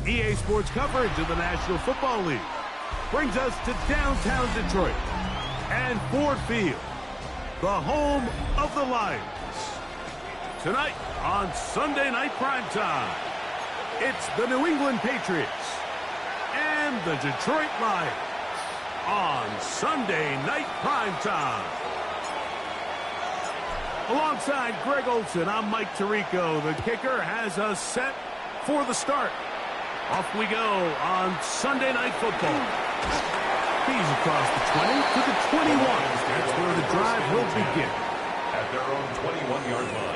EA Sports coverage of the National Football League brings us to downtown Detroit and Ford Field, the home of the Lions. Tonight on Sunday Night Primetime, it's the New England Patriots and the Detroit Lions on Sunday Night Primetime. Alongside Greg Olson, I'm Mike Tirico. The kicker has us set for the start. Off we go on Sunday Night Football. He's across the 20 to the 21. That's where the drive will begin. At their own 21-yard line.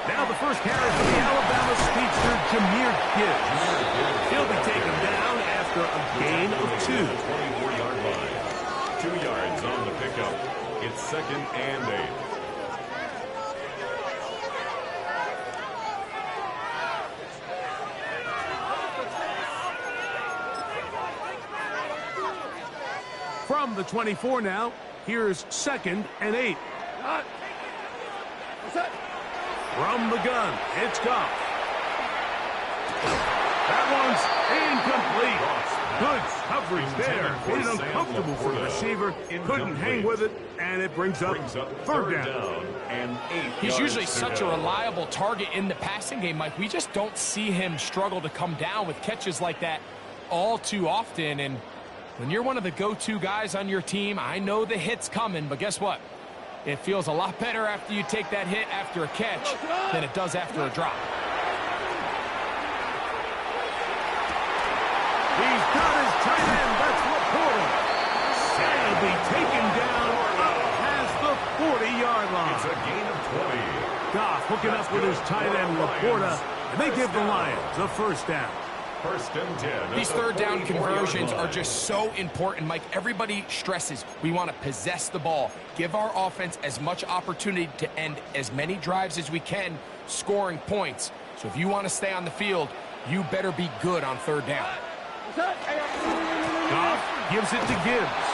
Now the first carry for the Alabama speedster, Jahmyr Gibbs. He'll be taken down after a gain of 2. 24-yard line. 2 yards on the pickup. It's 2nd and 8. From the 24 now, here's 2nd and 8. From the gun, it's Goff. That one's incomplete. Good coverage there. Made it uncomfortable for the receiver. Couldn't hang with it, and it brings up third down. And 8 He's usually such a reliable target in the passing game, Mike. We just don't see him struggle to come down with catches like that all too often. And when you're one of the go-to guys on your team, I know the hit's coming, but guess what? It feels a lot better after you take that hit after a catch than it does after a drop. He's got his tight end. That's Laporta. He'll be taken down up past the 40-yard line. It's a gain of 20. Goff hooking up with his tight end, Laporta, and they give the Lions a first down. 1st and 10. These third down conversions are just so important, Mike. Everybody stresses we want to possess the ball, give our offense as much opportunity to end as many drives as we can, scoring points. So if you want to stay on the field, you better be good on third down. Goff gives it to Gibbs.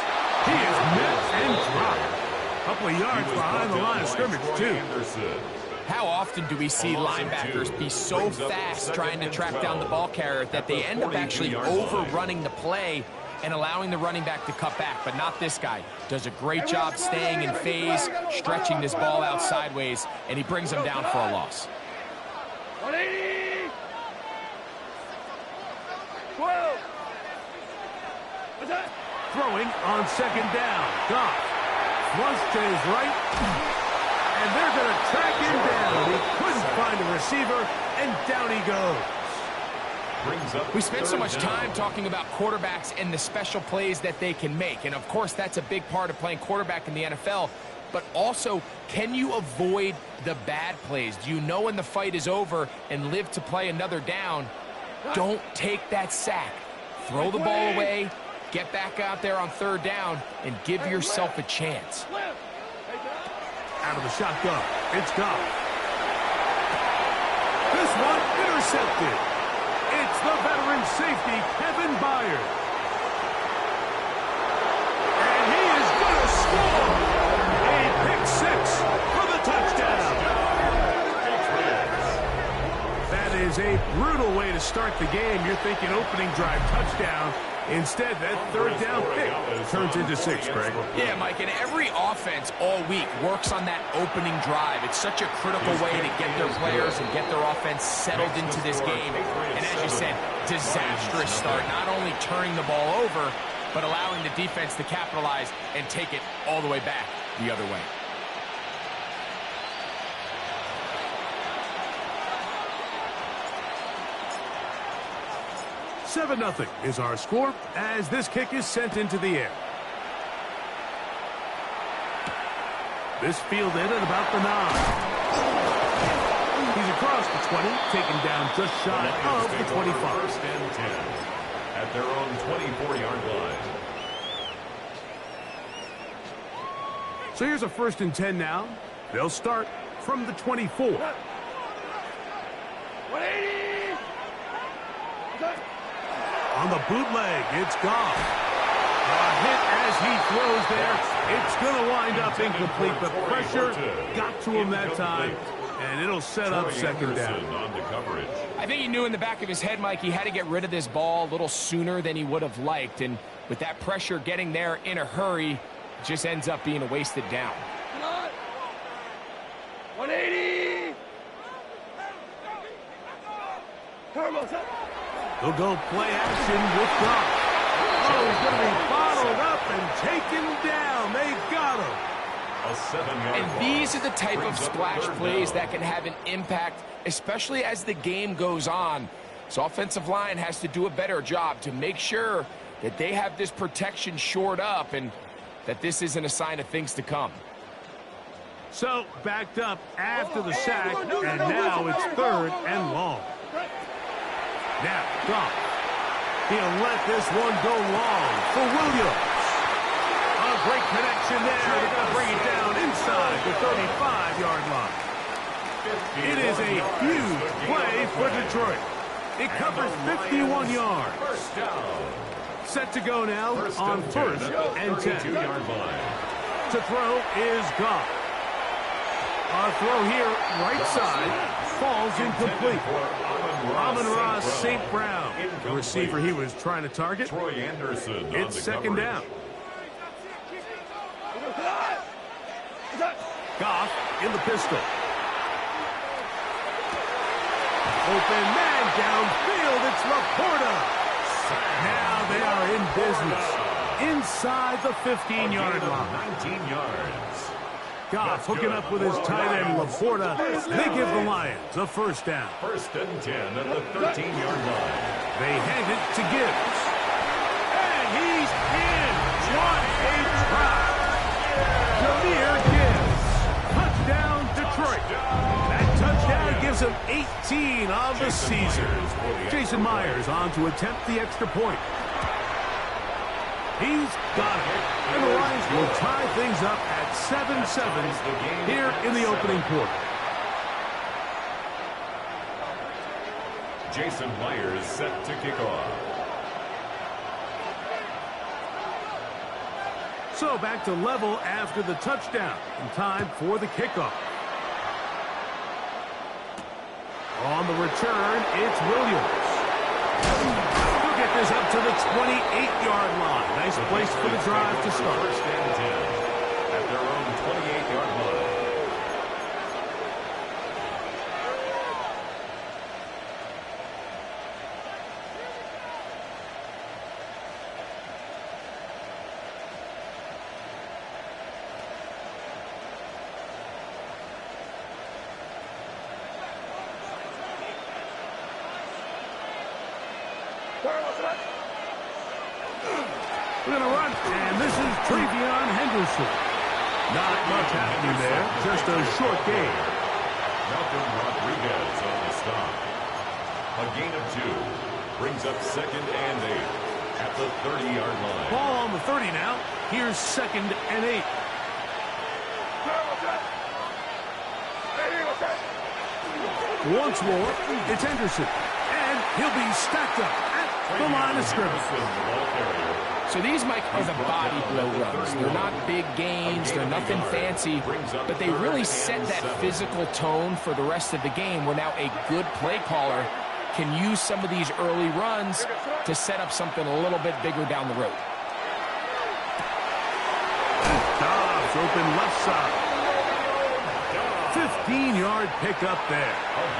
He is met and dropped. A couple of yards behind the line of scrimmage, too. How often do we see linebackers be so fast trying to track down the ball carrier that they end up actually overrunning the play and allowing the running back to cut back? But not this guy. Does a great job staying in phase, stretching this ball out sideways, and he brings them down for a loss. Throwing on 2nd down. Goff flush to his right. And they're going to track him down. He couldn't find a receiver, and down he goes. We spend so much time talking about quarterbacks and the special plays that they can make. And, of course, that's a big part of playing quarterback in the NFL. But also, can you avoid the bad plays? Do you know when the fight is over and live to play another down? Don't take that sack. Throw the ball away, get back out there on third down, and give yourself a chance. Out of the shotgun, it's Goff. This one intercepted. It's the veteran safety, Kevin Byard. And he is going to score. A pick 6 for the touchdown. That is a brutal way to start the game. You're thinking opening drive touchdown. Instead, that third down pick turns into 6, Greg. Yeah, Mike, and every offense all week works on that opening drive. It's such a critical way to get their players and get their offense settled into this game. And as you said, disastrous start, not only turning the ball over, but allowing the defense to capitalize and take it all the way back the other way. Seven 0 is our score as this kick is sent into the air. This fielded at about the 9. He's across the 20, taken down just shy of the 25. 1st and 10. at their own 24-yard line. So here's a 1st and 10 now. They'll start from the 24. 180! On the bootleg, it's Goff. A hit as he throws there. It's going to wind up incomplete. The pressure got to him that time, and it'll set up 2nd down. On the coverage. I think he knew in the back of his head, Mike, he had to get rid of this ball a little sooner than he would have liked. And with that pressure getting there in a hurry, it just ends up being a wasted down. 180! They'll go play action with Goff. Oh, he's going to be bottled up and taken down. They got him. A 7-yard And these are the type of splash plays that can have an impact, especially as the game goes on. So offensive line has to do a better job to make sure that they have this protection shored up and that this isn't a sign of things to come. So backed up after the sack, and now it's 3rd and long. Now, Goff. He'll let this one go long for Williams. A great connection there. They're going to bring it down inside the 35-yard line. It is a huge play for Detroit. It covers 51 yards. First down. Set to go now on 1st and 10. 32-yard line. To throw is Goff. A throw here, right side, falls incomplete. Amon-Ra St. Brown, the receiver he was trying to target. Troy Anderson on It's the 2nd down. Goff in the pistol. Open man downfield. It's Laporta. Now they are in business. Inside the 15-yard line. 19 yards. Goff hooking up with his tight end, Laporta. They give the Lions a 1st down. 1st and 10 at the 13-yard line. They hand it to Gibbs. And he's in. What a try. Jahmyr Gibbs. Touchdown, Detroit. That touchdown gives him 18 on the season. Jason Myers on to attempt the extra point. He's got it. And the Lions will tie things up at 7-7 here in the opening quarter. Jason Myers set to kick off. So back to level after the touchdown. And time for the kickoff. On the return, it's Williams. He'll get this up to the 28-yard line. Nice place for the drive to start. 1st and 10 at their own 28-yard line. We're going to run, and this is Travion Henderson. Not much happening there, just a short game. Malcolm Rodriguez on the stop. A gain of 2 brings up 2nd and 8 at the 30-yard line. Ball on the 30 now. Here's 2nd and 8. Once more, it's Henderson. And he'll be stacked up at the line of scrimmage. So these, Mike, are the body blow runs. They're not big gains. They're nothing fancy. But they really set that physical tone for the rest of the game where now a good play caller can use some of these early runs to set up something a little bit bigger down the road. Dobbs open left side. 15-yard pickup there.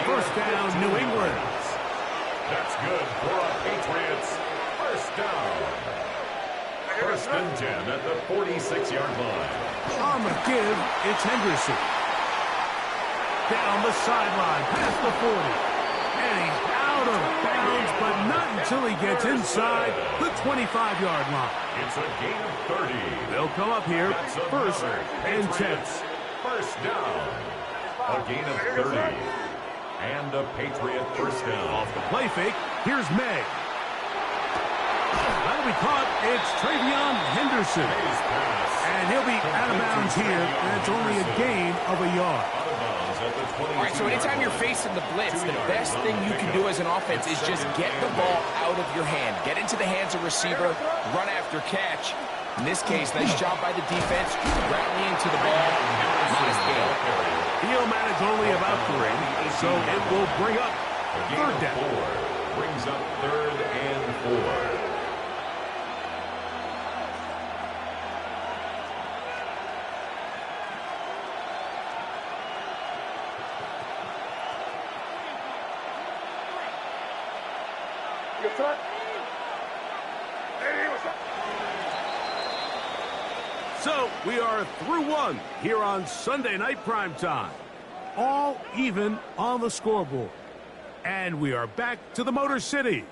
1st down, New England. That's good for our Patriots. 1st down. 1st and 10 at the 46-yard line. On the give, it's Henderson. Down the sideline, past the 40. And he's out of bounds, but not until he gets inside the 25-yard line. It's a gain of 30. They'll come up here, 1st and 10. 1st down. A gain of 30. And a Patriot 1st down. Off the play fake, here's May. be caught. It's Travion Henderson. And he'll be out of bounds here, and it's only a gain of a yard. All right, so anytime you're facing the blitz, the best thing you can do as an offense is just get the ball out of your hand. Get into the hands of receiver, run after catch. In this case, nice job by the defense, rallying to the ball. Modest gain. He'll manage only about 3, so it will bring up third down. Brings up 3rd and 4. So we are through 1 here on Sunday Night Primetime. All even on the scoreboard. And we are back to the Motor City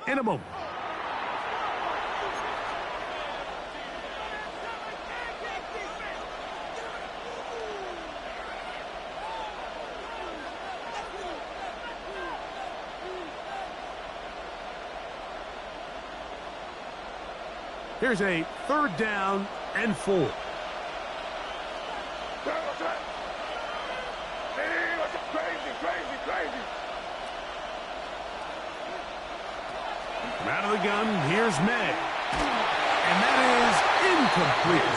in a moment. Here's a 3rd down and 4. From out of the gun, here's May. And that is incomplete.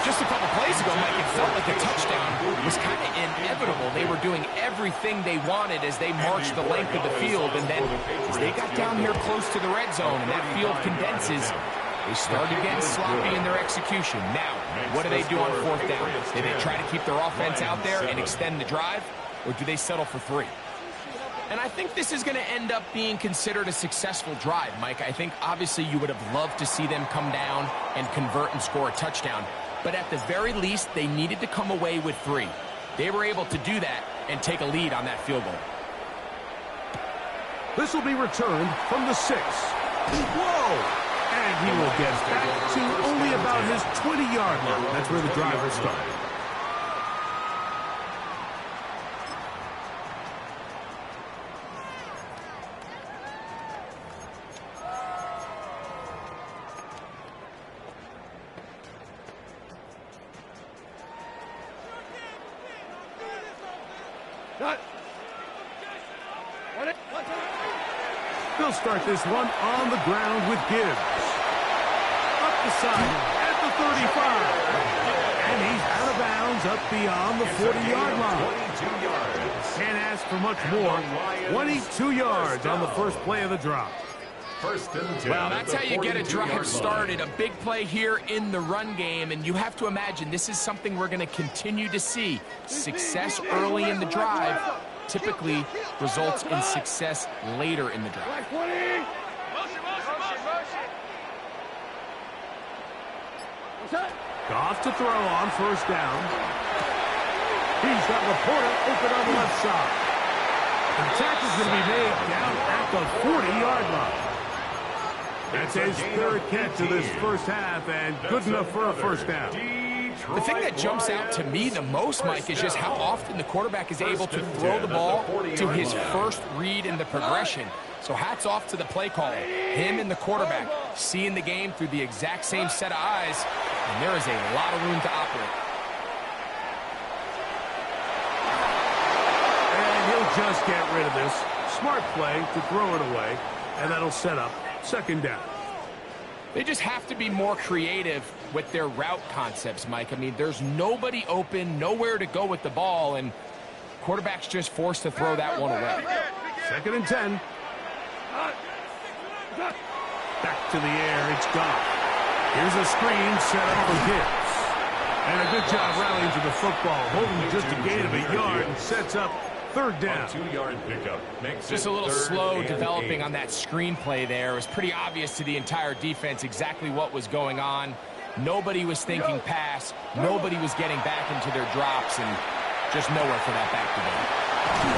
Just a couple plays ago, Mike, it felt like a touchdown was kind of inevitable. They were doing everything they wanted as they marched the length of the field. And then as they got down here close to the red zone and that field condenses, they started getting sloppy in their execution. Now, what do they do on 4th down? Do they try to keep their offense out there and extend the drive, or do they settle for 3? And I think this is going to end up being considered a successful drive, Mike. I think obviously you would have loved to see them come down and convert and score a touchdown. But at the very least, they needed to come away with 3. They were able to do that and take a lead on that field goal. This will be returned from the 6. Whoa! And he will get back to only about his 20-yard line. That's where the drive will start. They'll start this one on the ground with Gibbs. Up the side at the 35. And he's out of bounds up beyond the 40-yard line. Can't ask for much more. 22 yards on the first play of the drive. Well, that's how you get a drive started. A big play here in the run game, and you have to imagine this is something we're going to continue to see. Success early in the drive typically results in success later in the drive. Goff to throw on 1st down. He's got Laporta open on the left side. The tackle's going to be made down at the 40-yard line. That's his 3rd catch of this first half, and good enough for a 1st down. The thing that jumps out to me the most, Mike, is just how often the quarterback is able to throw the ball to his first read in the progression. So hats off to the play caller. Him and the quarterback seeing the game through the exact same set of eyes, and there is a lot of room to operate. And he'll just get rid of this. Smart play to throw it away, and that'll set up 2nd down. They just have to be more creative with their route concepts, Mike. I mean, there's nobody open, nowhere to go with the ball, and quarterback's just forced to throw that one away. 2nd and 10. Back to the air, it's Goff. Here's a screen set up for Gibbs. And a good job rallying to the football, holding just a gain of a yard, and sets up 3rd down. 2-yard pickup. Just a little slow developing on that screenplay there. It was pretty obvious to the entire defense exactly what was going on. Nobody was thinking pass. Nobody was getting back into their drops, and just nowhere for that back to go.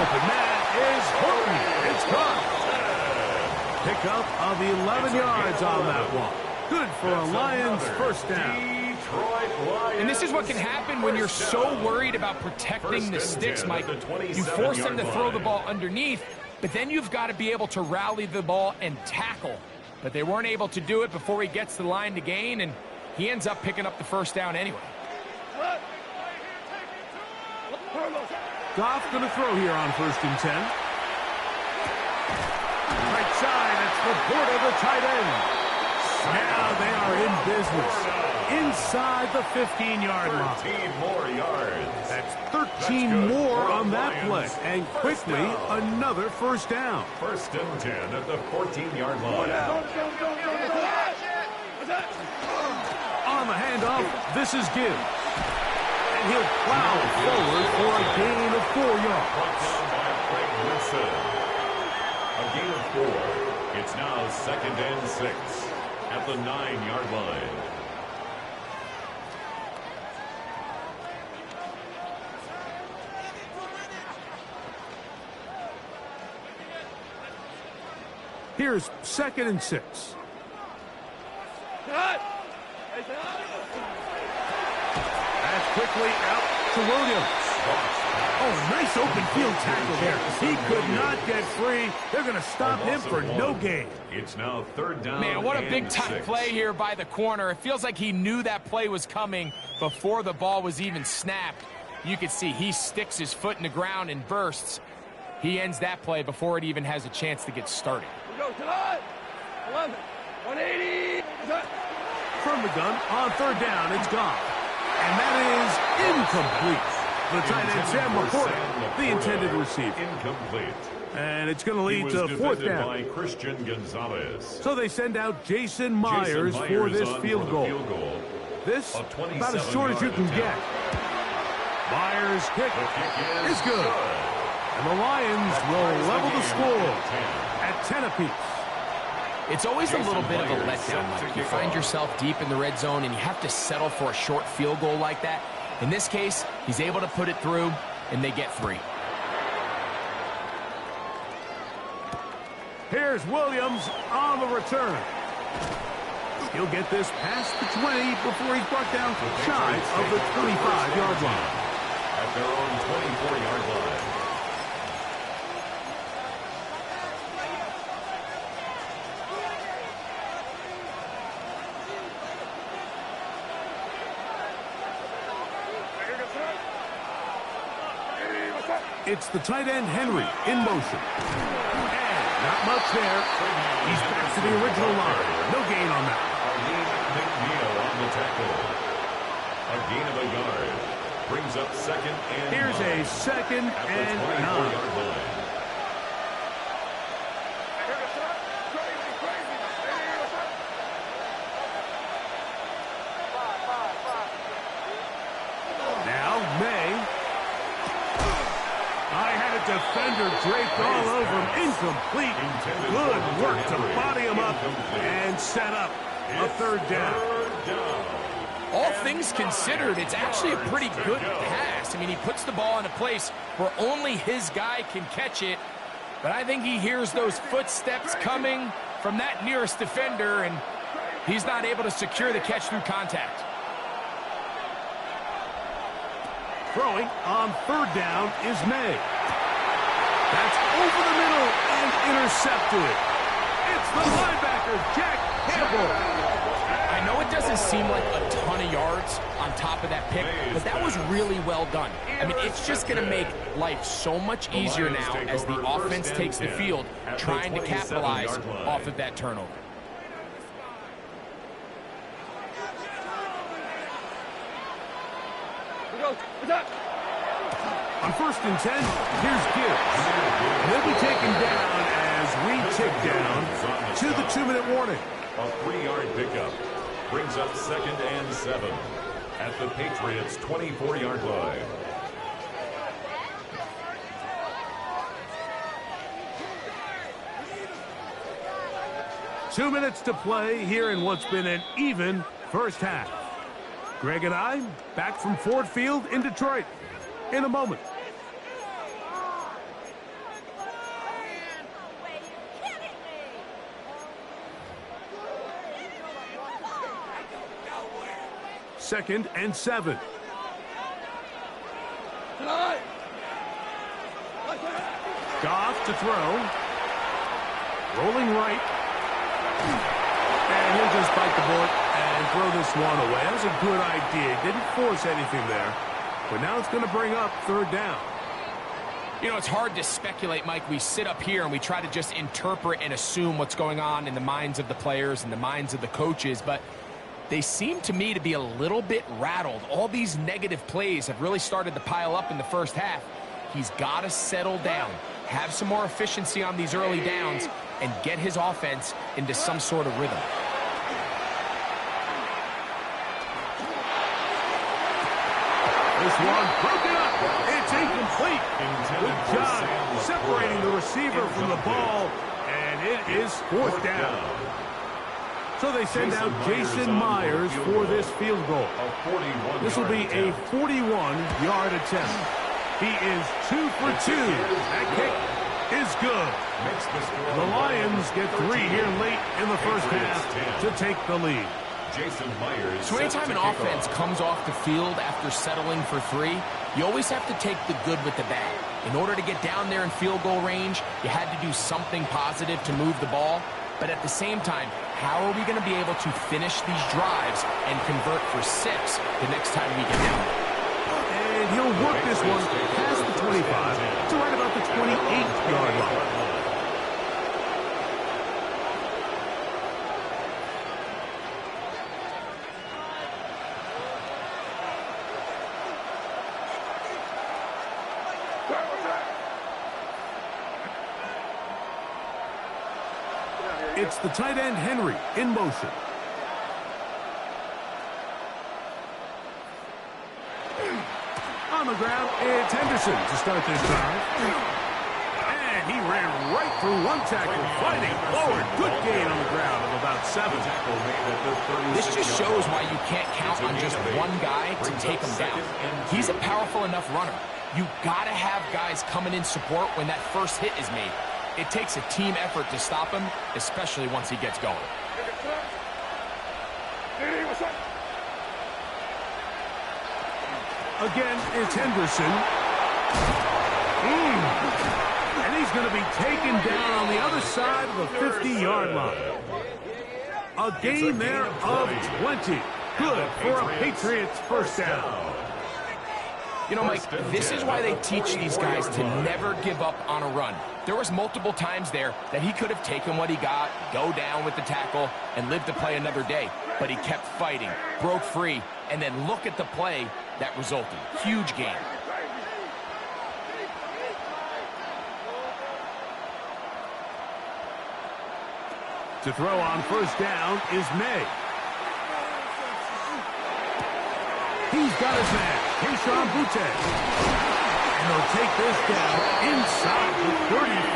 Open man is Horton. It's caught. Pickup of 11 yards on that one. Good for a Lions 1st down. And this is what can happen when you're so worried about protecting the sticks, Mike. You force them to throw the ball underneath, but then you've got to be able to rally the ball and tackle but they weren't able to do it before he gets to the line to gain, and he ends up picking up the first down anyway. Goff going to throw here on 1st and 10. Right side, it's Laporta, the tight end. Now they are in business. Inside the 15-yard line. 13 more yards. That's 13 more on that play. And quickly, another first down. 1st and 10 at the 14-yard line. On the handoff, this is Gibbs. And he'll plow forward for a gain of 4 yards. Brought down by Craig Woodson. A gain of 4. It's now 2nd and 6 at the 9-yard line. Here's 2nd and 6. That's quickly out to Williams. Oh, nice open field tackle there. He could not get free. They're going to stop him for no gain. It's now 3rd down. Man, what a big-time 6. play here by the corner. It feels like he knew that play was coming before the ball was even snapped. You can see he sticks his foot in the ground and bursts. He ends that play before it even has a chance to get started. 180. From the gun, on 3rd down, it's Goff. And that is incomplete. The tight end, Sam Laporta, the intended receiver. Incomplete. And it's going to lead to 4th down. By Christian Gonzalez. So they send out Jason Myers for this field goal. This, about as short as you can get. Myers' kick is good. And the Lions will level the score at 10 apiece. It's always a little bit of a letdown. Like you find yourself deep in the red zone and you have to settle for a short field goal like that. In this case, he's able to put it through, and they get 3. Here's Williams on the return. He'll get this past the 20 before he's brought down shy of the 25-yard line. At their own 24-yard line. It's the tight end, Henry, in motion. And not much there. He's back to the original line. No gain on that. McNeil on the tackle. A gain of a yard. Brings up 2nd and 9. Here's a 2nd and 9. Line. Now, May. Defender draped all over him. Incomplete. Good work to body him up and set up a 3rd down. All things considered, it's actually a pretty good pass. I mean, he puts the ball in a place where only his guy can catch it. But I think he hears those footsteps coming from that nearest defender, and he's not able to secure the catch through contact. Throwing on 3rd down is May. That's over the middle and intercepted. It's the linebacker, Jack Campbell. I know it doesn't seem like a ton of yards on top of that pick, but that was really well done. I mean, it's just going to make life so much easier now as the offense takes the field, trying to capitalize off of that turnover. On 1st and 10, here's Gibbs. He'll be taken down as we tick down to the 2-minute warning. A 3-yard pickup brings up 2nd and 7 at the Patriots' 24-yard line. Two minutes to play here in what's been an even first half. Greg and I back from Ford Field in Detroit in a moment. Second and 7. Goff to throw. Rolling right. And he'll just bite the bullet and throw this one away. That was a good idea. Didn't force anything there. But now it's going to bring up third down. You know, it's hard to speculate, Mike. We sit up here and we try to just interpret and assume what's going on in the minds of the players and the minds of the coaches, but they seem to me to be a little bit rattled. All these negative plays have really started to pile up in the first half. He's got to settle down, have some more efficiency on these early downs, and get his offense into some sort of rhythm. This one broken up. It's incomplete. Good job separating the receiver from the ball, and it is fourth down. So they send out Jason Myers for this field goal. This will be a 41-yard attempt. He is 2 for 2. That kick is good. The Lions get 3 here late in the first half to take the lead. Jason Myers. So anytime an offense comes off the field after settling for 3, you always have to take the good with the bad. In order to get down there in field goal range, you had to do something positive to move the ball. But at the same time, how are we going to be able to finish these drives and convert for 6 the next time we get down there? And he'll work this one past the 25 to right about the 28-yard line. It's the tight end, Henry, in motion. On the ground, it's Henderson to start this drive. And he ran right through one tackle, fighting forward. Good gain on the ground of about 7. This just shows why you can't count on just one guy to take him down. He's a powerful enough runner. You got to have guys coming in support when that first hit is made. It takes a team effort to stop him, especially once he gets going. Again, it's Henderson. And he's going to be taken down on the other side of the 50-yard line. A gain there of 20. Good for a Patriots first down. You know, Mike, this is why they teach these guys to never give up on a run. There was multiple times there that he could have taken what he got, go down with the tackle, and live to play another day. But he kept fighting, broke free, and then look at the play that resulted. Huge gain. To throw on first down is May. He's got his man, Keyshawn Boutte. And they'll take this down inside the 35.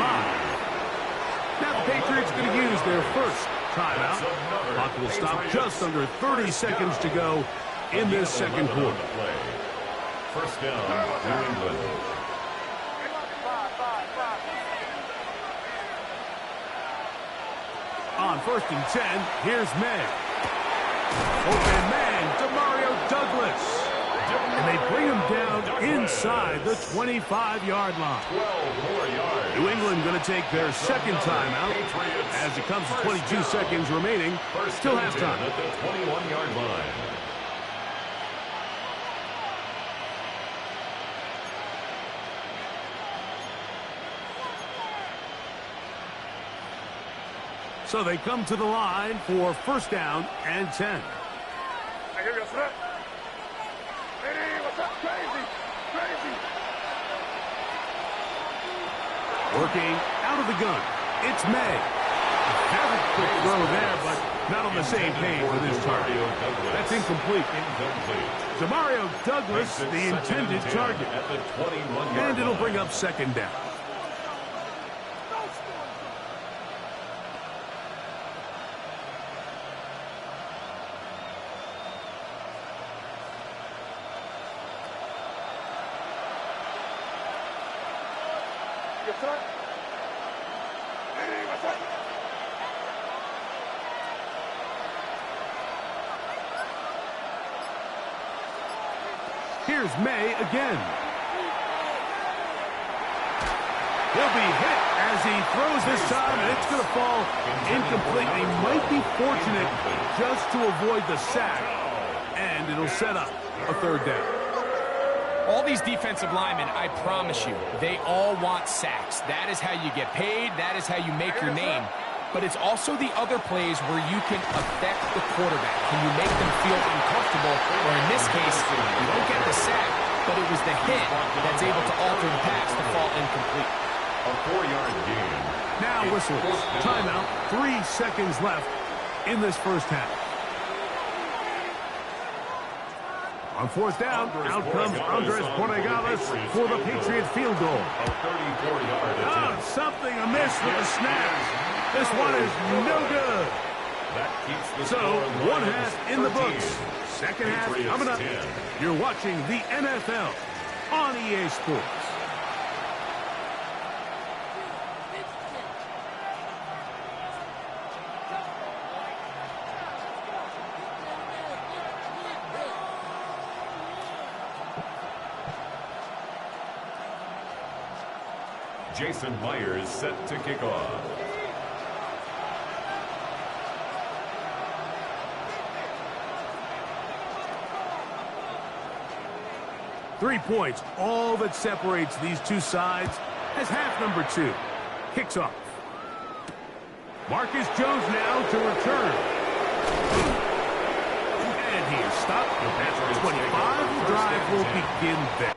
Now the Patriots going to use their first timeout. Clock will stop just under 30 seconds to go in this second quarter. First down, New England. On 1st and 10, here's May. Open man, Demario Douglas. And they bring him down inside the 25-yard line. 12 more yards. New England going to take their second timeout as it comes to 22 seconds remaining till halftime. At the 21-yard line. So they come to the line for first down and 10. Working out of the gun, it's May. Has a quick throw there, but not on the same page with his target. That's incomplete. Demario Douglas, the intended target. And it'll bring up second down. Here's May again. He'll be hit as he throws this time, and it's going to fall incomplete. He might be fortunate just to avoid the sack, and it'll set up a third down. All these defensive linemen, I promise you, they all want sacks. That is how you get paid. That is how you make your name. But it's also the other plays where you can affect the quarterback. Can you make them feel uncomfortable? Or in this case, you don't get the sack, but it was the hit that's able to alter the pass to fall incomplete. A 4-yard gain. Now whistles. Timeout. 3 seconds left in this first half. On fourth down, out comes Andres Borregales for the Patriot field goal. A 34-yard attempt. Something amiss with the snap. This one is no good. That keeps the So, score one alive. half in the 13. books. Second half Patriots coming up. 10. You're watching the NFL on EA Sports. Jason Myers set to kick off. Three points, all that separates these two sides as half number 2 kicks off. Marcus Jones now to return. And he is stopped at the 25. The drive will begin there.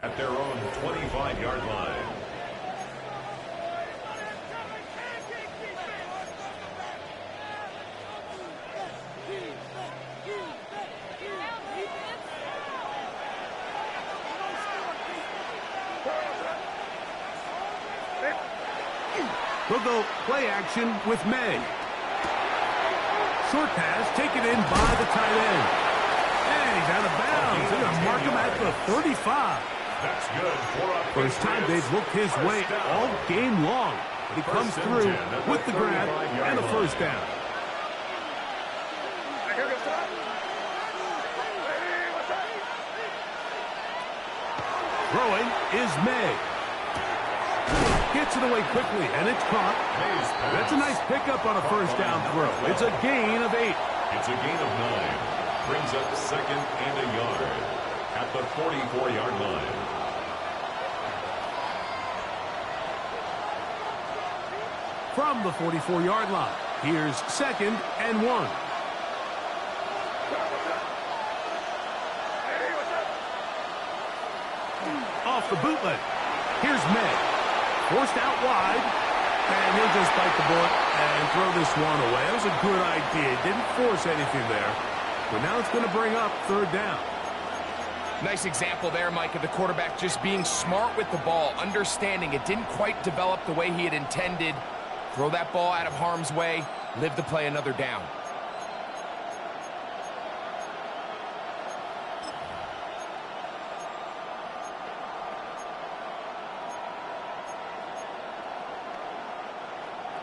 At their own 25-yard line. We'll go play action with May. Short pass taken in by the tight end. And he's out of bounds. They're going to mark him at the 35. That's good. First time they've looked his way all game long. But he comes through with the grab and a first down. Throwing is May. Gets it away quickly, and it's caught. That's a nice pickup on a first down throw. It's a gain of 8. It's a gain of 9. Brings up second and a yard at the 44-yard line. From the 44-yard line, here's second and 1. Off the bootleg. Here's May. Forced out wide. And he'll just bite the bullet and throw this one away. That was a good idea. Didn't force anything there. But now it's going to bring up third down. Nice example there, Mike, of the quarterback just being smart with the ball, understanding it didn't quite develop the way he had intended. Throw that ball out of harm's way, live to play another down.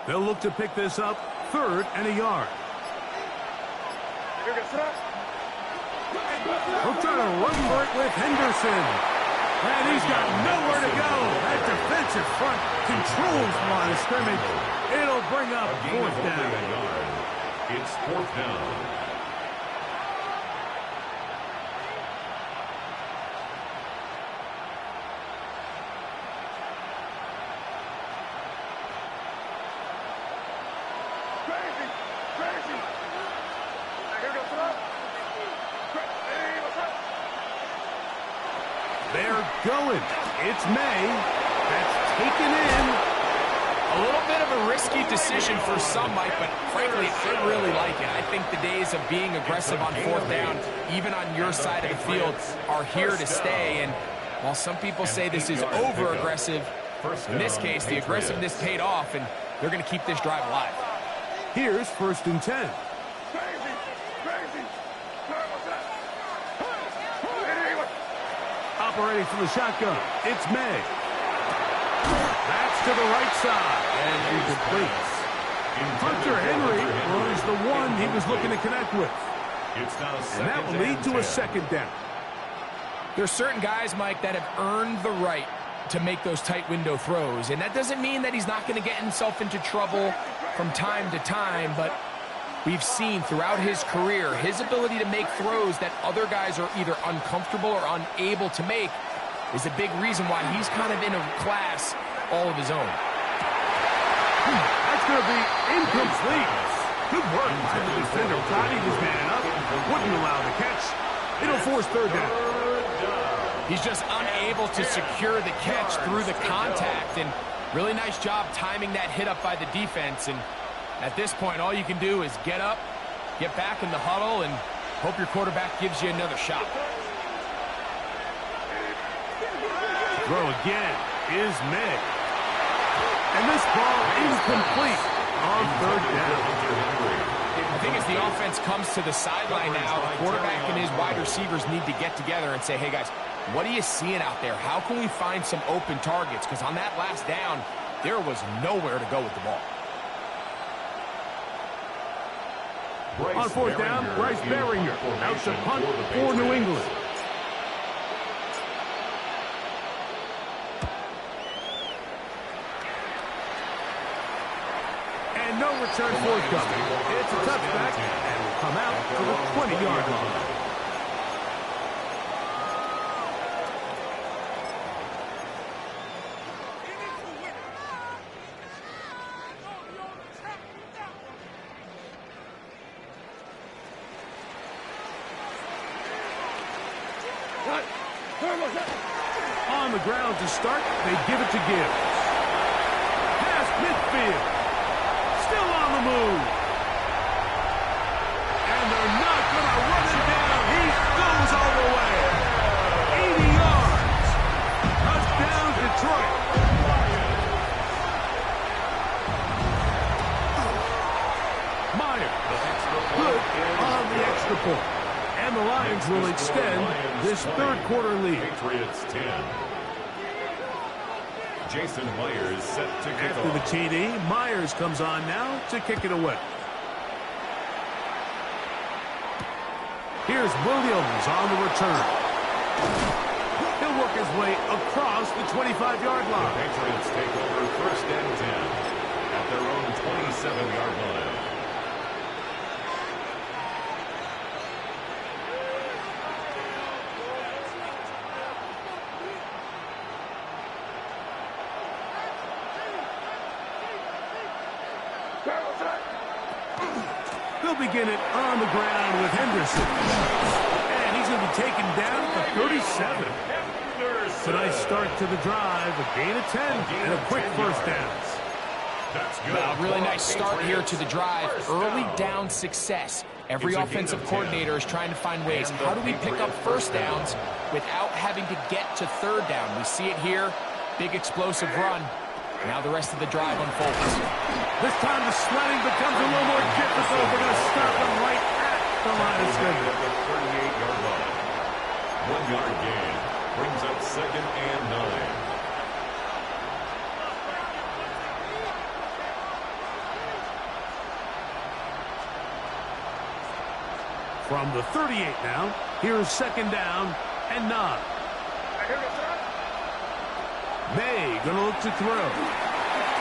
They'll look to pick this up, third and a yard. He'll try to run for it with Henderson. And he's got nowhere to go. That defensive front controls the line of scrimmage. It'll bring up fourth down. It's fourth down. They're going. It's May. That's taken in. A little bit of a risky decision for some, Mike, but frankly, I really like it. I think the days of being aggressive on fourth down, even on your side of the field, are here to stay. And while some people say this is over-aggressive, in this case, the aggressiveness paid off, and they're going to keep this drive alive. Here's 1st and 10. Operating from the shotgun, it's May. That's to the right side, and he completes. Hunter Henry was the one he was looking to connect with. And that will lead to a 2nd down. There's certain guys, Mike, that have earned the right to make those tight window throws, and that doesn't mean that he's not going to get himself into trouble from time to time, but we've seen throughout his career his ability to make throws that other guys are either uncomfortable or unable to make is a big reason why he's kind of in a class all of his own. That's going to be incomplete. Good work by the defender, tidying his man up, wouldn't allow the catch. It'll force 3rd down. He's just unable to secure the catch through the contact, and really nice job timing that hit up by the defense. And at this point, all you can do is get up, get back in the huddle, and hope your quarterback gives you another shot. Throw again is May. And this ball incomplete on 3rd down. I think as the offense comes to the sideline now, the quarterback and his wide receivers need to get together and say, hey guys, what are you seeing out there? How can we find some open targets? Because on that last down, there was nowhere to go with the ball. On 4th down, Bryce Baringer out to punt for New England. And no return forthcoming. It's a touchback, and will come out to the 20-yard line. On the ground to start, they give it to Gibbs. Past midfield. Still on the move. And they're not going to run him down. He goes all the way. 80 yards. Touchdown, Detroit. Meyer. Good on the extra point. And the Lions will extend this 3rd quarter lead. Patriots 10. Jason Myers set to kick After off. the TD, Myers comes on now to kick it away. Here's Williams on the return. He'll work his way across the 25-yard The line. Patriots take over 1st and 10 at their own 27-yard line. They'll begin it on the ground with Henderson. And he's going to be taken down at the 37. So nice start to the drive, a gain of 10, and a quick 1st down. That's good. A really nice start here to the drive. Early down success. Every offensive coordinator is trying to find ways. How do we pick up 1st downs without having to get to 3rd down? We see it here. Big explosive run. Now the rest of the drive unfolds. This time the sledding becomes a little more difficult. They're going to stop him right at the line of scrimmage. At the 38-yard line. 1-yard gain brings up 2nd and 9. From the 38 now, here's 2nd down and 9. May going to look to throw.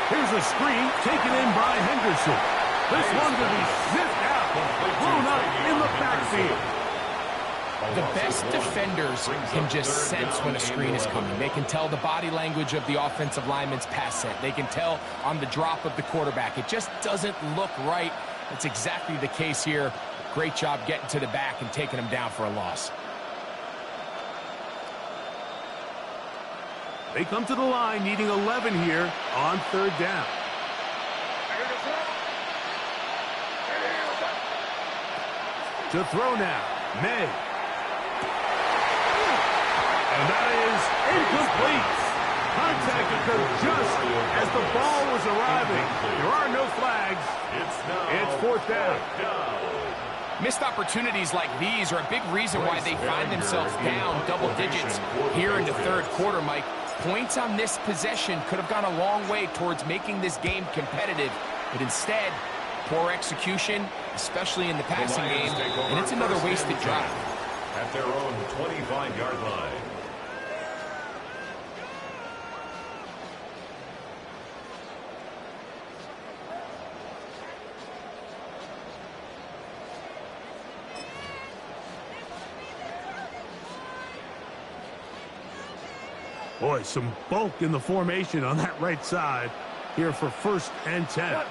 Here's a screen taken in by Henderson. This one will be sniffed out, blown up in the backfield. The best defenders can just sense when a screen is coming. They can tell the body language of the offensive lineman's pass set. They can tell on the drop of the quarterback. It just doesn't look right. That's exactly the case here. Great job getting to the back and taking him down for a loss. They come to the line needing 11 here on third down. To throw now, May. And that is incomplete. Contact occurred just as the ball was arriving. There are no flags. It's fourth down. Missed opportunities like these are a big reason why they find themselves down double digits here in the third quarter, Mike. Points on this possession could have gone a long way towards making this game competitive, but instead, poor execution, especially in the passing game, and it's another wasted drive. At their own 25-yard line. Boy, some bulk in the formation on that right side here for 1st and 10.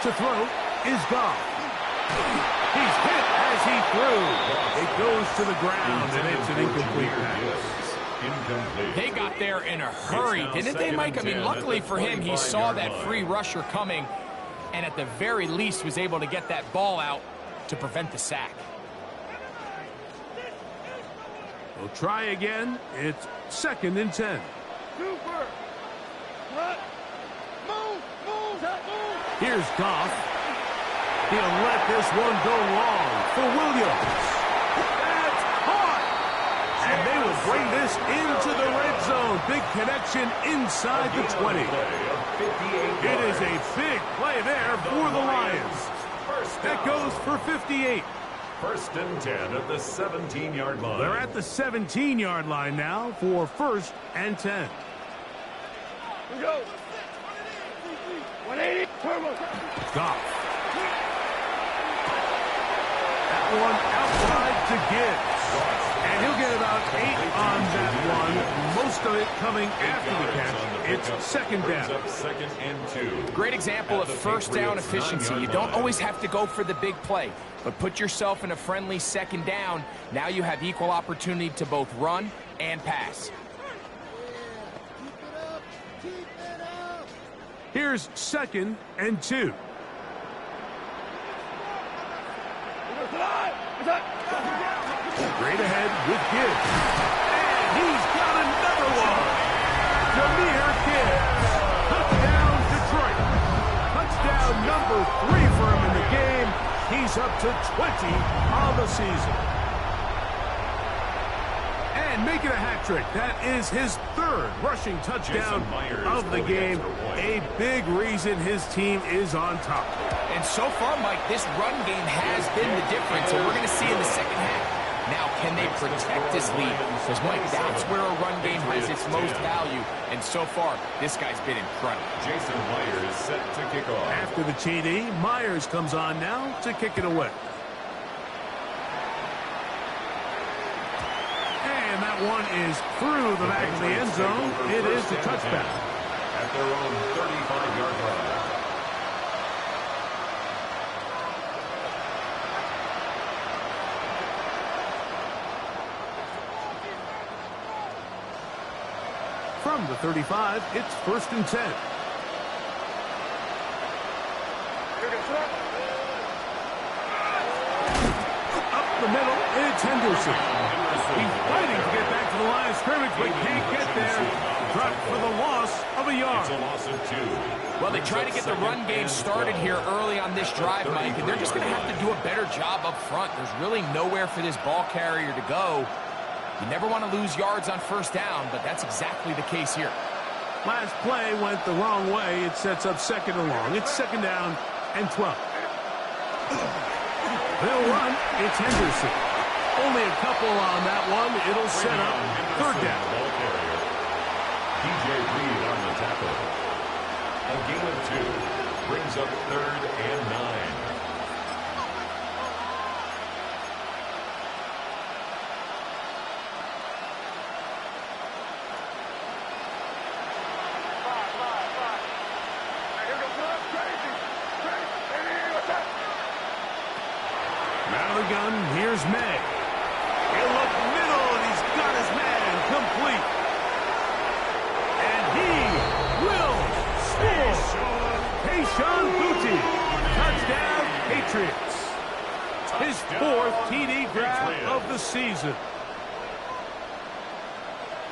To throw is Goff. He's hit as he threw. It goes to the ground, and it's an incomplete pass. They got there in a hurry, didn't they, Mike? I mean, luckily for him, he saw that free rusher coming, and at the very least was able to get that ball out to prevent the sack. We'll try again. It's 2nd and 10. Here's Goff. He'll let this one go long for Williams. That's caught. And they will bring this into the red zone. Big connection inside the 20. It is a big play there for the Lions. That goes for 58. 1st and 10 at the 17-yard line. They're at the 17-yard line now for 1st and 10. We go. 180. Turbo. Goff. That one outside to Gibbs. And he'll get about 8 on that one. Most of it coming after the catch. It's 2nd down. 2nd and 2. Great example of first down efficiency. You don't always have to go for the big play, but put yourself in a friendly 2nd down. Now you have equal opportunity to both run and pass. Here's 2nd and 2. Straight ahead with Gibbs. And he's got another one. Jameer Gibbs. Touchdown, Detroit. Touchdown number 3 for him in the game. He's up to 20 on the season. And making a hat trick. That is his 3rd rushing touchdown of the game. A big reason his team is on top. And so far, Mike, this run game has been the difference, and we're going to see in the second half. Now, can they protect this lead? Because, Mike, that's where a run game has its most value. And so far, this guy's been incredible. Jason Myers set to kick off. After the TD, Myers comes on now to kick it away. And that one is through the back of the end zone. It is a touchback. At their own 35-yard line. From the 35, it's 1st and 10. Up the middle, it's Henderson. He's fighting to get back to the line of scrimmage, but can't get there. Dropped for the loss of a yard. It's a loss of 2. Well, they try to get the run game started here early on this drive, Mike, and they're just going to have to do a better job up front. There's really nowhere for this ball carrier to go. You never want to lose yards on 1st down, but that's exactly the case here. Last play went the wrong way. It sets up 2nd and long. It's 2nd down and 12. They'll run. It's Henderson. Only a couple on that one. It'll set up 3rd down. DJ Reed on the tackle. A gain of 2 brings up 3rd and 9. Out of the gun, here's May. He'll look middle, and he's got his man complete. season.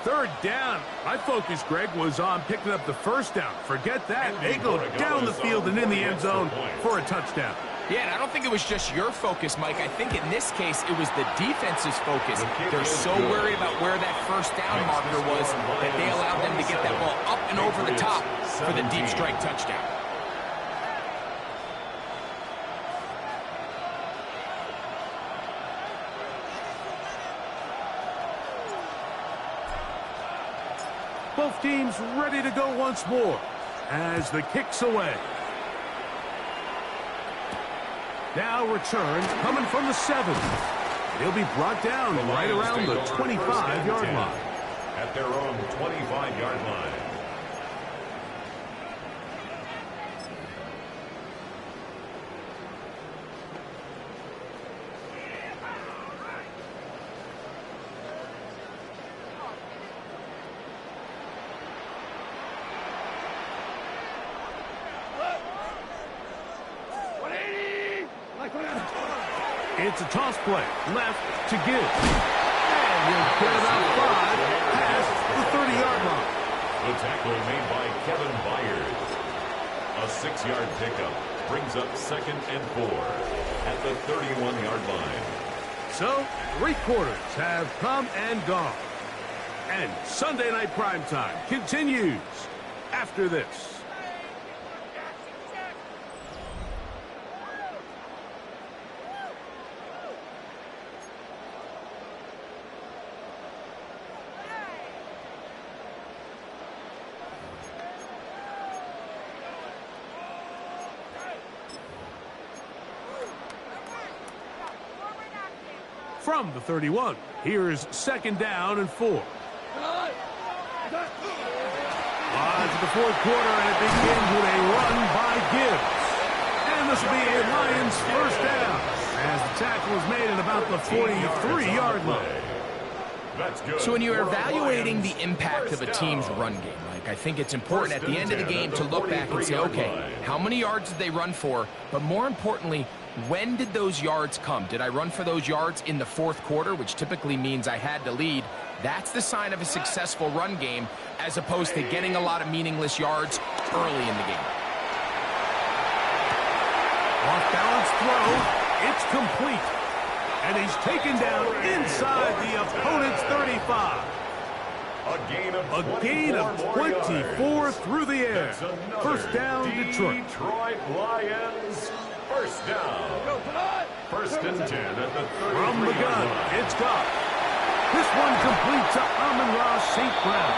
Third down. My focus, Greg, was on picking up the first down. Forget that. They go down the field and in the end zone for a touchdown. Yeah, and I don't think it was just your focus, Mike. I think in this case, it was the defense's focus. They're so worried about where that first down marker was that they allowed them to get that ball up and over the top for the deep strike touchdown. Both teams ready to go once more as the kick's away. Now return coming from the 7. He'll be brought down right around the 25-yard line. At their own 25-yard line. It's a toss play, left to give. And he'll get about 5 past the 30-yard line. The tackle made by Kevin Byers. A 6-yard pickup brings up 2nd and 4 at the 31-yard line. So, 3 quarters have come and gone. And Sunday Night Primetime continues after this. From the 31, here's 2nd down and 4. On to the 4th quarter, and it begins with a run by Gibbs. And this will be a Lions first down as the tackle is made at about the 43-yard line. That's good. So when you're evaluating the impact of a team's run game, Mike, I think it's important at the end of the game to look back and say, okay, how many yards did they run for? But more importantly, when did those yards come? Did I run for those yards in the 4th quarter, which typically means I had to lead? That's the sign of a successful run game, as opposed to getting a lot of meaningless yards early in the game. Off-balance throw. It's complete. And he's taken down inside the opponent's 35. A gain of 24 through the air. First down, Detroit. Detroit Lions. First down. 1st and 10 at the 33-yard From the gun, line. it's Goff. This one complete to Amon-Ra St. Brown.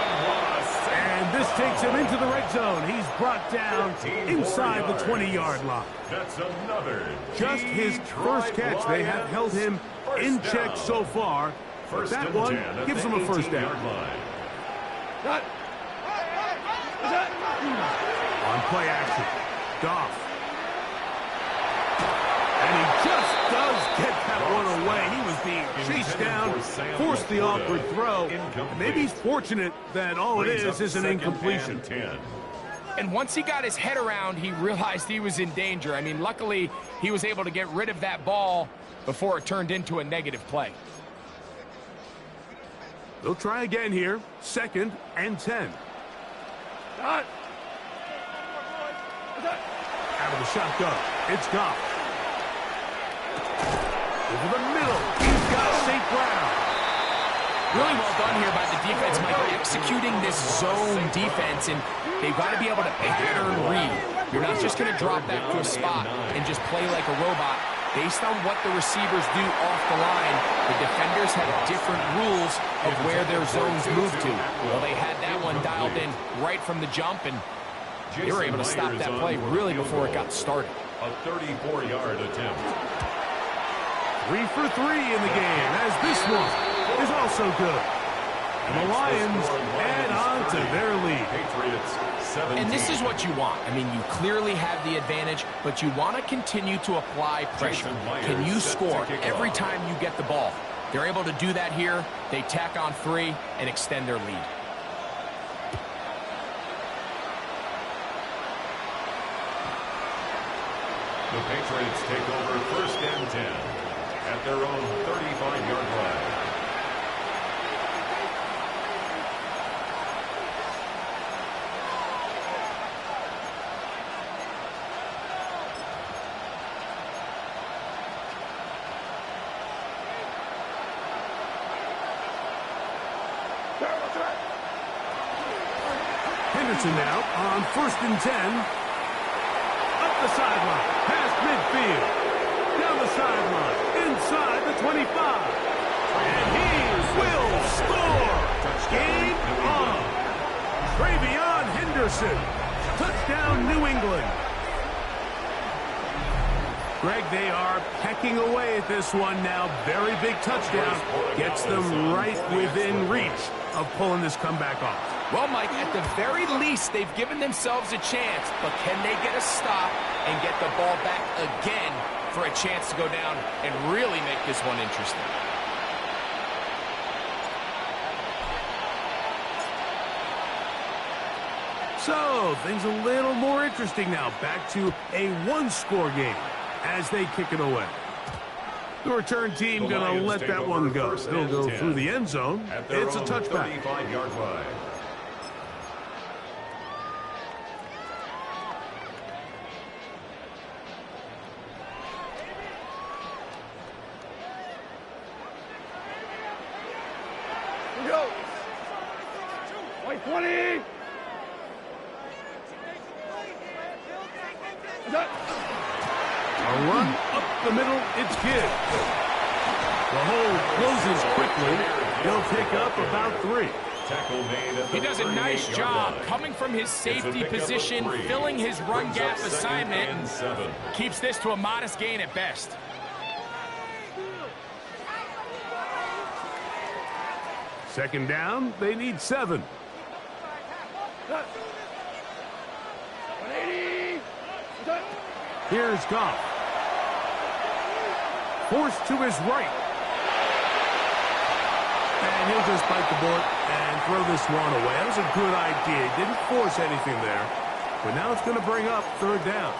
And this takes him into the red zone. He's brought down inside the 20-yard line. That's another. Just his first catch. They have held him in check so far. But that one gives him a first down. On play action, Goff. And he just does get that one away. He was being chased down, forced the awkward throw. Maybe he's fortunate that all it is an incompletion. And once he got his head around, he realized he was in danger. I mean, luckily, he was able to get rid of that ball before it turned into a negative play. They'll try again here. 2nd and 10. Out of the shotgun, it's Goff. Over the middle, he's got St. Brown. Really well done here by the defense, Mike, executing this zone defense, and they've got to be able to pattern read. You're not just going to drop back to a spot and just play like a robot. Based on what the receivers do off the line, the defenders have different rules of where their zones move to. Well, they had that one dialed in right from the jump, and they were able to stop that play really before it got started. A 34-yard attempt. 3 for 3 in the game, as this one is also good. And the Lions add on to their lead. Patriots 17. And this is what you want. I mean, you clearly have the advantage, but you want to continue to apply pressure. Can you score every time you get the ball? They're able to do that here. They tack on 3 and extend their lead. The Patriots take over 1st and 10 at their own 35-yard line. Henderson now on 1st and 10. Up the sideline, past midfield. Down the sideline, inside the 25. And he will score. Game on. Travion Henderson. Touchdown, New England. Greg, they are pecking away at this one now. Very big touchdown. Gets them right within reach of pulling this comeback off. Well, Mike, at the very least, they've given themselves a chance, but can they get a stop and get the ball back again for a chance to go down and really make this one interesting? So, things a little more interesting now. Back to a one-score game as they kick it away. The return team going to let that one go. It'll go through the end zone. It's a touchback. 35-yard line. Go. White 20. A run up the middle, it's good. The hole closes quickly. They'll pick up about 3. He does a nice job coming from his safety position, filling his run gap assignment, and keeps this to a modest gain at best. Second down, they need 7. 180. Here's Goff. Forced to his right. And he'll just bite the bullet and throw this one away. That was a good idea. He didn't force anything there. But now it's going to bring up 3rd down.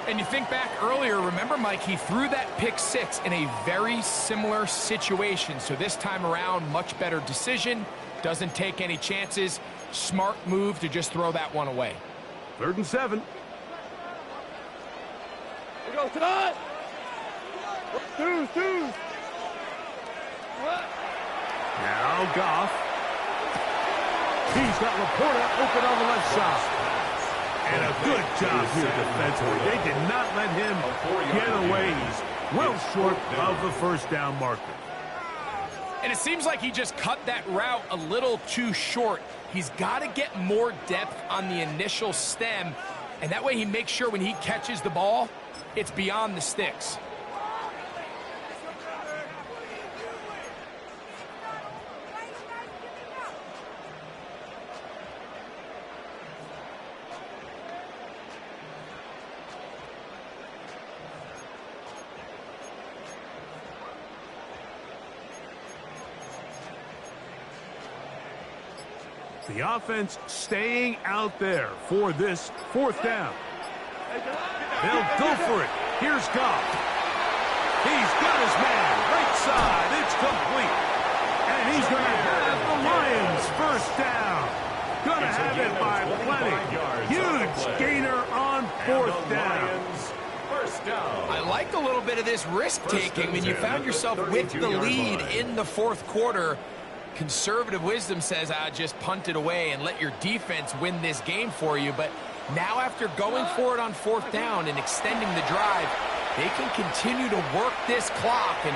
And you think back earlier, remember, Mike, he threw that pick 6 in a very similar situation. So this time around, much better decision. Doesn't take any chances. Smart move to just throw that one away. 3rd and 7. We go tonight. Twos. Now Goff. He's got Laporta open on the left side. And a good job here defensively. They did not let him get away. He's well short of the 1st down marker. And it seems like he just cut that route a little too short. He's got to get more depth on the initial stem, and that way he makes sure when he catches the ball, it's beyond the sticks. The offense staying out there for this 4th down. They'll go for it. Here's Goff. He's got his man. Right side. It's complete. And he's going to have the Lions 1st down. Going to have it by plenty. Huge gainer on 4th down. I like a little bit of this risk-taking when you found yourself with the lead in the 4th quarter. Conservative wisdom says, just punt it away and let your defense win this game for you. But now after going for it on 4th down and extending the drive, they can continue to work this clock. And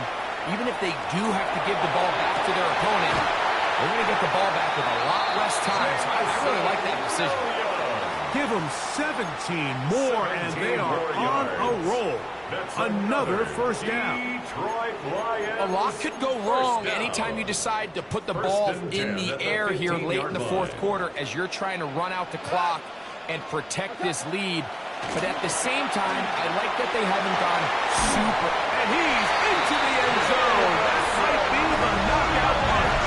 even if they do have to give the ball back to their opponent, they're going to get the ball back with a lot less time. So I really like that decision. Give them 17 more, and they are on a roll. Another 1st down. A lot could go wrong anytime you decide to put the ball in the air here late in the 4th quarter as you're trying to run out the clock and protect this lead. But at the same time, I like that they haven't gone super. And he's into the end zone. That might be the knockout punch.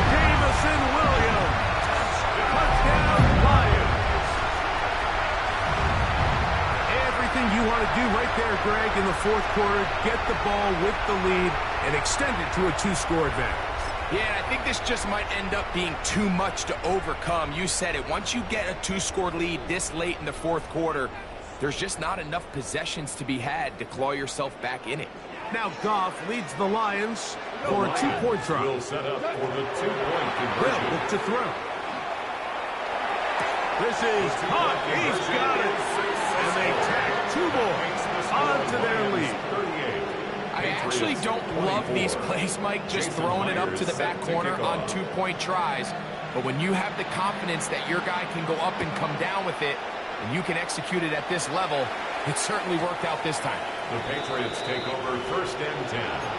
Jamison Williams. Touchdown, Lions. Everything you want to do right there, Greg, in the fourth quarter, get the ball with the lead, and extend it to a 2-score advantage. Yeah, and I think this just might end up being too much to overcome. You said it. Once you get a 2-score lead this late in the fourth quarter, there's just not enough possessions to be had to claw yourself back in it. Now Goff leads the Lions for a 2-point try. Will set up for the 2-point Will conversion. look to throw. This is hot. He's got it. And they tack 2 more onto their lead. I actually don't love these plays, Mike, just throwing it up to the back corner on 2-point tries. But when you have the confidence that your guy can go up and come down with it, and you can execute it at this level, it certainly worked out this time. The Patriots take over 1st and 10.